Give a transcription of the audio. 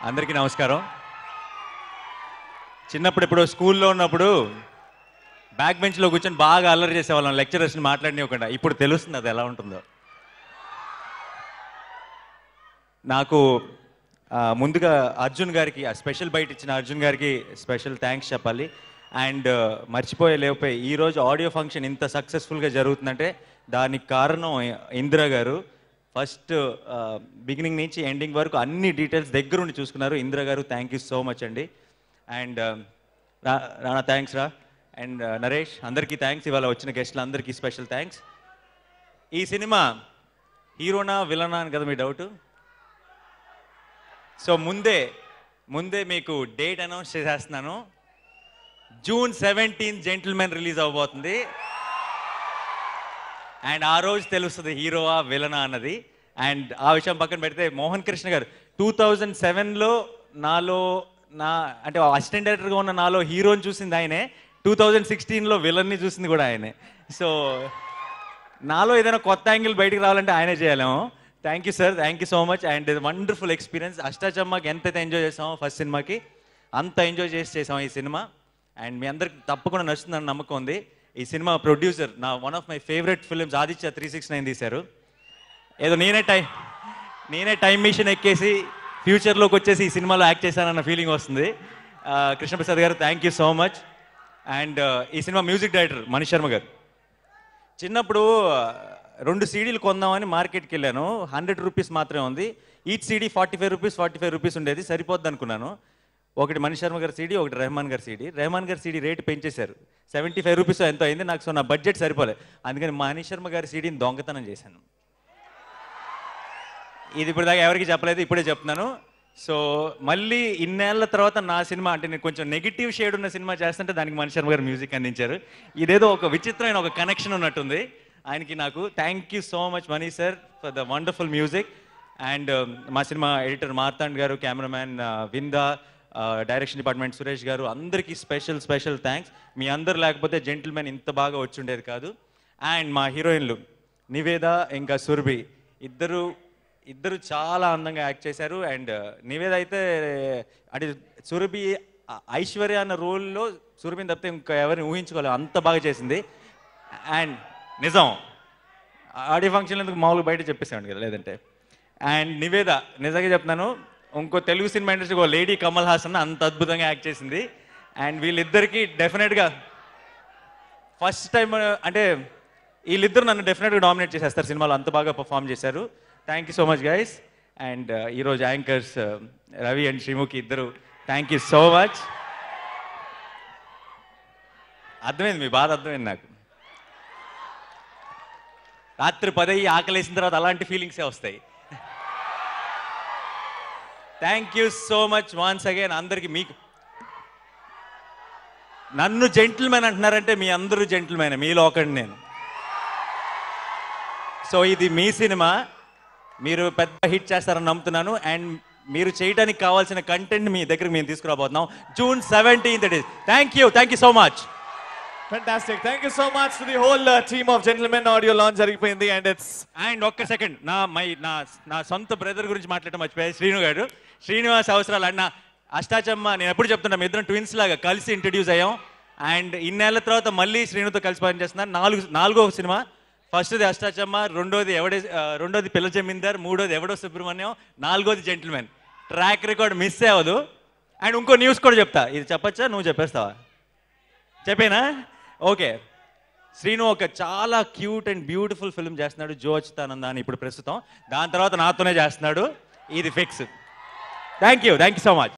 అందరికీ నమస్కారం. చిన్నప్పుడు ఎప్పుడో స్కూల్లో ఉన్నప్పుడు బ్యాక్ బెంచ్లో కూర్చొని బాగా అల్లరి చేసేవాళ్ళం, లెక్చరర్స్ని మాట్లాడనివ్వకుండా. ఇప్పుడు తెలుస్తుంది అది ఎలా ఉంటుందో. నాకు ముందుగా అర్జున్ గారికి, స్పెషల్ బైట్ ఇచ్చిన అర్జున్ గారికి స్పెషల్ థ్యాంక్స్ చెప్పాలి. అండ్ లేకపోయి ఈరోజు ఆడియో ఫంక్షన్ ఇంత సక్సెస్ఫుల్గా జరుగుతుందంటే దానికి కారణం ఇందిరా గారు. ఫస్ట్ బిగినింగ్ నుంచి ఎండింగ్ వరకు అన్ని డీటెయిల్స్ దగ్గరుండి చూసుకున్నారు. ఇందిరా గారు, థ్యాంక్ యూ సో మచ్ అండి. అండ్ రానా థ్యాంక్స్ రా. అండ్ నరేష్, అందరికీ థ్యాంక్స్. ఇవాళ వచ్చిన గెస్ట్లు అందరికీ స్పెషల్ థ్యాంక్స్. ఈ సినిమా హీరోనా విలనా అని కదా మీ డౌట్. సో ముందే మీకు డేట్ అనౌన్స్ చేసేస్తున్నాను. June 17 జెంటిల్మెన్ రిలీజ్ అవబోతుంది. అండ్ ఆ రోజు తెలుస్తుంది హీరోవా విలనా అన్నది. అండ్ ఆ విషయం పక్కన పెడితే మోహన్ కృష్ణ గారు 2007లో అంటే అసిస్టెంట్ డైరెక్టర్గా ఉన్న నాలో హీరోని చూసింది ఆయనే, 2016లో విలన్ని చూసింది కూడా ఆయనే. సో నాలో ఏదైనా కొత్త యాంగిల్ బయటికి రావాలంటే ఆయనే చేయాలేమో. Thank you sir, thank you so much. And ఇది వండర్ఫుల్ ఎక్స్పీరియన్స్. అష్టాచమ్మాకి ఎంతైతే ఎంజాయ్ చేసామో ఫస్ట్ సినిమాకి అంత ఎంజాయ్ చేసాం ఈ సినిమా. అండ్ మీ అందరికి తప్పకుండా నచ్చుతుందని నమ్మకం ఉంది. ఈ cinema producer one of my favourite films Aditya 369 తీశారు. ఏదో నేనే టైం మిషన్ ఎక్కేసి ఫ్యూచర్లోకి వచ్చేసి ఈ సినిమాలో యాక్ట్ చేశానన్న ఫీలింగ్ వస్తుంది. కృష్ణప్రసాద్ గారు, thank you so much. And ఈ cinema music director Manish Sharma గారు. చిన్నప్పుడు 2 సీడీలు కొందామని మార్కెట్కి వెళ్ళాను. 100 రూపీస్ మాత్రమే ఉంది. ఈచ్ సీడీ 45 రూపీస్ ఉండేది, సరిపోద్ది అనుకున్నాను. ఒకటి మనీష్ శర్మ గారి సీడీ, ఒకటి రెహమాన్ గారి సీడీ రేటు పెంచేశారు. 75 రూపీస్ ఎంతో అయింది నాకు. సో నా బడ్జెట్ సరిపోలే. అందుకని మనీష్ శర్మ గారి సీడీని దొంగతనం చేశాను. ఇది ఇప్పుడు దాకా ఎవరికి చెప్పలేదు, ఇప్పుడే చెప్తున్నాను. సో మళ్ళీ ఇన్నేళ్ల తర్వాత నా సినిమా, అంటే నేను కొంచెం నెగిటివ్ షేడ్ ఉన్న సినిమా చేస్తుంటే దానికి మనీష్ శర్మ గారు మ్యూజిక్ అందించారు. ఇదేదో ఒక విచిత్రమైన ఒక కనెక్షన్ ఉన్నట్టుంది ఆయనకి నాకు. Thank you so much Manish sir for the wonderful music. And మా సినిమా ఎడిటర్ మార్తాండ్ గారు, కెమెరామ్యాన్ విందా, డైరెక్షన్ డిపార్ట్మెంట్ సురేష్ గారు, అందరికీ స్పెషల్ థ్యాంక్స్. మీ అందరు లేకపోతే జెంటిల్మెన్ ఇంత బాగా వచ్చి ఉండేది కాదు. అండ్ మా హీరోయిన్లు నివేద ఇంకా సురభి ఇద్దరు చాలా అందంగా యాక్ట్ చేశారు. అండ్ నివేద అయితే అంటే సురభి ఐశ్వర్య అన్న రోల్లో సురభిని తప్పితే ఇంకా ఎవరిని ఊహించుకోలేదు, అంత బాగా చేసింది. అండ్ నిజం ఆడియో ఫంక్షన్ ఎందుకు మామూలుగా బయట చెప్పేసాను కదా లేదంటే. అండ్ నివేద నిజంగా చెప్తున్నాను, ఇంకో తెలుగు సినిమా ఇండస్ట్రీకి లేడీ కమల్ హాసన్ అంత అద్భుతంగా యాక్ట్ చేసింది. అండ్ వీళ్ళిద్దరికీ డెఫినెట్గా ఫస్ట్ టైం, అంటే వీళ్ళిద్దరు నన్ను డెఫినెట్గా డామినేట్ చేసేస్తారు సినిమాలో, అంత బాగా పర్ఫామ్ చేశారు. Thank you so much guys. And ఈరోజు యాంకర్స్ రవి అండ్ శ్రీముఖి ఇద్దరు, థ్యాంక్ యూ సో మచ్. అర్థమైంది, మీ బాధ అర్థమైంది నాకు. రాత్రి 10 ఆకలేసిన తర్వాత అలాంటి ఫీలింగ్సే వస్తాయి. Thank you so much once again అందరికి. మీకు నన్ను జెంటిల్మెన్ అంటున్నారంటే మీ అందరూ జెంటిల్మెన్, మీలో ఒకటి నేను. సో ఇది మీ సినిమా, మీరు పెద్ద హిట్ చేస్తారని నమ్ముతున్నాను. అండ్ మీరు చేయడానికి కావాల్సిన కంటెంట్ మీ దగ్గరికి మేము తీసుకురాబోతున్నాం June 17th. It is. Thank you so much. Fantastic. Thank you so much to the whole team of Gentlemen Audio launch జరిగిపోయింది. అండ్ ఒక్క సెకండ్, నా సొంత బ్రదర్ గురించి మాట్లాడటం మర్చిపోయాయి. శ్రీనివాస్ అవసరాలు అన్న అష్టాచమ్మ, నేను ఎప్పుడు చెప్తున్నా మీ ఇద్దరం ట్విన్స్ లాగా కలిసి ఇంట్రడ్యూస్ అయ్యాం. అండ్ ఇన్నేళ్ల తర్వాత మళ్ళీ శ్రీనుతో కలిసి పనిచేస్తున్నాను. నాలుగో సినిమా. ఫస్ట్ది అష్టాచమ్మ, రెండోది పిల్ల జమీందార్, మూడోది ఎవడో సుబ్రహ్మణ్యం, 4వది జెంటిల్మెన్. ట్రాక్ రికార్డ్ మిస్ అవ్వదు. అండ్ ఇంకో న్యూస్ కూడా చెప్తా, ఇది చెప్పచ్చా, నువ్వు చెప్పేస్తావా? చెప్పేనా? ఓకే. శ్రీను ఒక చాలా క్యూట్ అండ్ బ్యూటిఫుల్ ఫిల్మ్ చేస్తున్నాడు, జో అచ్యుతానంద అని, ఇప్పుడు ప్రస్తుతం. దాని తర్వాత నాతోనే చేస్తున్నాడు, ఇది fix. Thank you so much.